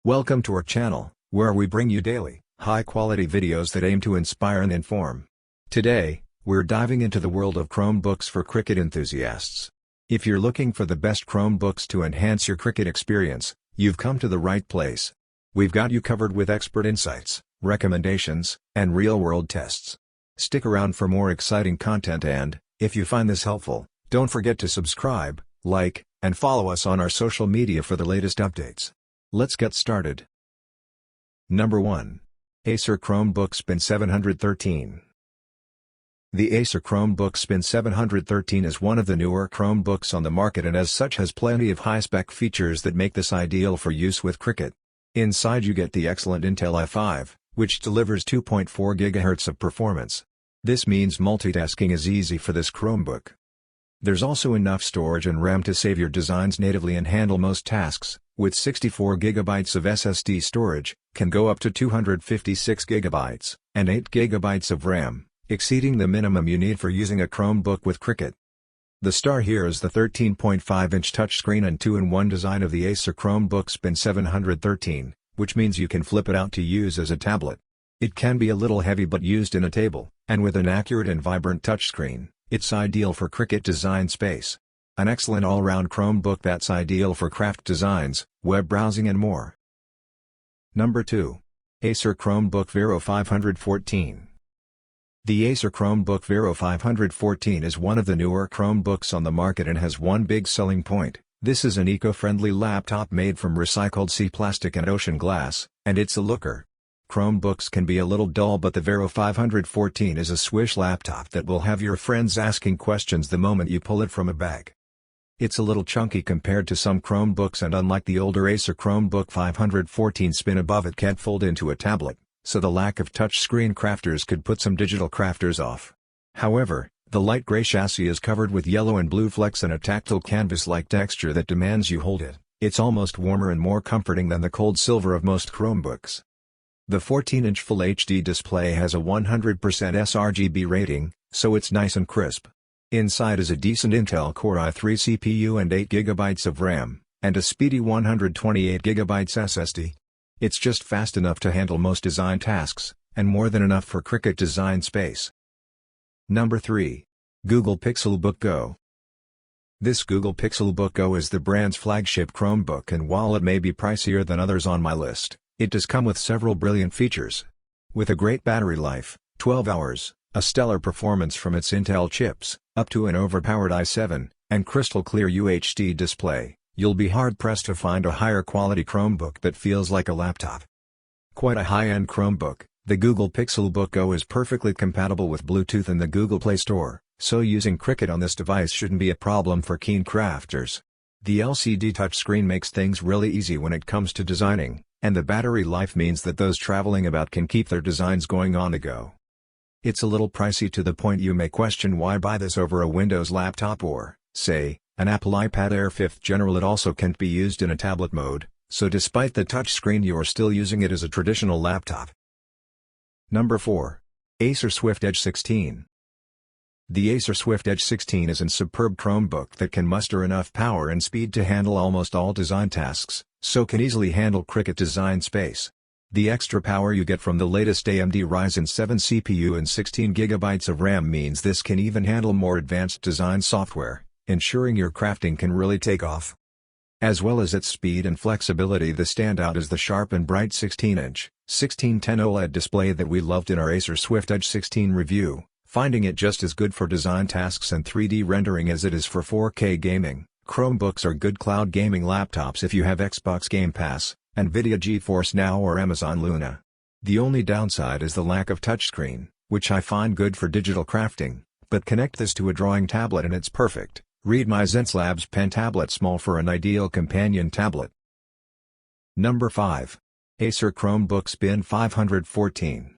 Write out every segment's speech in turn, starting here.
Welcome to our channel, where we bring you daily, high-quality videos that aim to inspire and inform. Today, we're diving into the world of Chromebooks for Cricut enthusiasts. If you're looking for the best Chromebooks to enhance your Cricut experience, you've come to the right place. We've got you covered with expert insights, recommendations, and real-world tests. Stick around for more exciting content and, if you find this helpful, don't forget to subscribe, like, and follow us on our social media for the latest updates. Let's get started. Number 1. Acer Chromebook Spin 713. The Acer Chromebook Spin 713 is one of the newer Chromebooks on the market and as such has plenty of high-spec features that make this ideal for use with Cricut. Inside you get the excellent Intel i5, which delivers 2.4 GHz of performance. This means multitasking is easy for this Chromebook. There's also enough storage and RAM to save your designs natively and handle most tasks, with 64 GB of SSD storage, can go up to 256 GB, and 8 GB of RAM, exceeding the minimum you need for using a Chromebook with Cricut. The star here is the 13.5-inch touchscreen and 2-in-1 design of the Acer Chromebook Spin 713, which means you can flip it out to use as a tablet. It can be a little heavy but used in a table, and with an accurate and vibrant touchscreen, it's ideal for Cricut Design Space. An excellent all-round Chromebook that's ideal for craft designs, web browsing and more. Number 2. Acer Chromebook Vero 514. The Acer Chromebook Vero 514 is one of the newer Chromebooks on the market and has one big selling point. This is an eco-friendly laptop made from recycled sea plastic and ocean glass, and it's a looker. Chromebooks can be a little dull, but the Vero 514 is a swish laptop that will have your friends asking questions the moment you pull it from a bag. It's a little chunky compared to some Chromebooks, and unlike the older Acer Chromebook 514 Spin above it can't fold into a tablet, so the lack of touchscreen crafters could put some digital crafters off. However, the light gray chassis is covered with yellow and blue flecks and a tactile canvas-like texture that demands you hold it. It's almost warmer and more comforting than the cold silver of most Chromebooks. The 14-inch Full HD display has a 100% sRGB rating, so it's nice and crisp. Inside is a decent Intel Core i3 CPU and 8 GB of RAM, and a speedy 128 GB SSD. It's just fast enough to handle most design tasks, and more than enough for Cricut Design Space. Number 3. Google Pixelbook Go. This Google Pixelbook Go is the brand's flagship Chromebook, and while it may be pricier than others on my list, it does come with several brilliant features. With a great battery life, 12 hours, a stellar performance from its Intel chips, up to an overpowered i7, and crystal clear UHD display, you'll be hard-pressed to find a higher quality Chromebook that feels like a laptop. Quite a high-end Chromebook, the Google Pixelbook Go is perfectly compatible with Bluetooth in the Google Play Store, so using Cricut on this device shouldn't be a problem for keen crafters. The LCD touchscreen makes things really easy when it comes to designing, and the battery life means that those traveling about can keep their designs going on the go. It's a little pricey to the point you may question why buy this over a Windows laptop or, say, an Apple iPad Air 5th Gen. It also can't be used in a tablet mode, so despite the touchscreen you're still using it as a traditional laptop. Number 4. Acer Swift Edge 16. The Acer Swift Edge 16 is a superb Chromebook that can muster enough power and speed to handle almost all design tasks, so can easily handle Cricut Design Space. The extra power you get from the latest AMD Ryzen 7 CPU and 16 GB of RAM means this can even handle more advanced design software, ensuring your crafting can really take off. As well as its speed and flexibility, the standout is the sharp and bright 16-inch, 1610 OLED display that we loved in our Acer Swift Edge 16 review, finding it just as good for design tasks and 3D rendering as it is for 4K gaming. Chromebooks are good cloud gaming laptops if you have Xbox Game Pass, NVIDIA GeForce Now or Amazon Luna. The only downside is the lack of touchscreen, which I find good for digital crafting, but connect this to a drawing tablet and it's perfect. Read my ZenSlabs Pen Tablet Small for an ideal companion tablet. Number 5. Acer Chromebook Spin 514.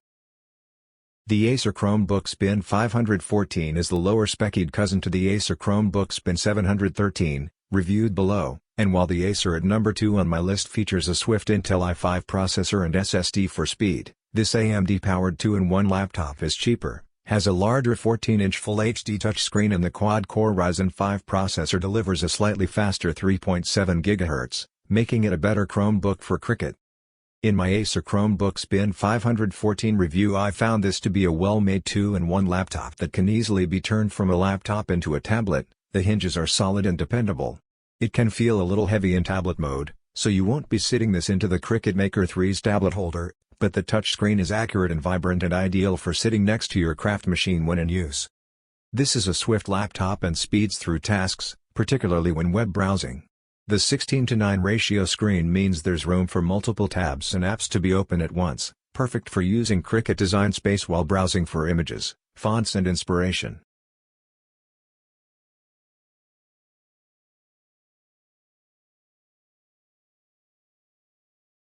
The Acer Chromebook Spin 514 is the lower-spec'd cousin to the Acer Chromebook Spin 713, reviewed below, and while the Acer at number 2 on my list features a Swift Intel i5 processor and SSD for speed, this AMD-powered 2-in-1 laptop is cheaper, has a larger 14-inch Full HD touchscreen, and the quad-core Ryzen 5 processor delivers a slightly faster 3.7 GHz, making it a better Chromebook for Cricut. In my Acer Chromebooks Bin 514 review, I found this to be a well-made 2-in-1 laptop that can easily be turned from a laptop into a tablet. The hinges are solid and dependable. It can feel a little heavy in tablet mode, so you won't be sitting this into the Cricut Maker 3's tablet holder, but the touchscreen is accurate and vibrant and ideal for sitting next to your craft machine when in use. This is a swift laptop and speeds through tasks, particularly when web browsing. The 16:9 ratio screen means there's room for multiple tabs and apps to be open at once, perfect for using Cricut Design Space while browsing for images, fonts and inspiration.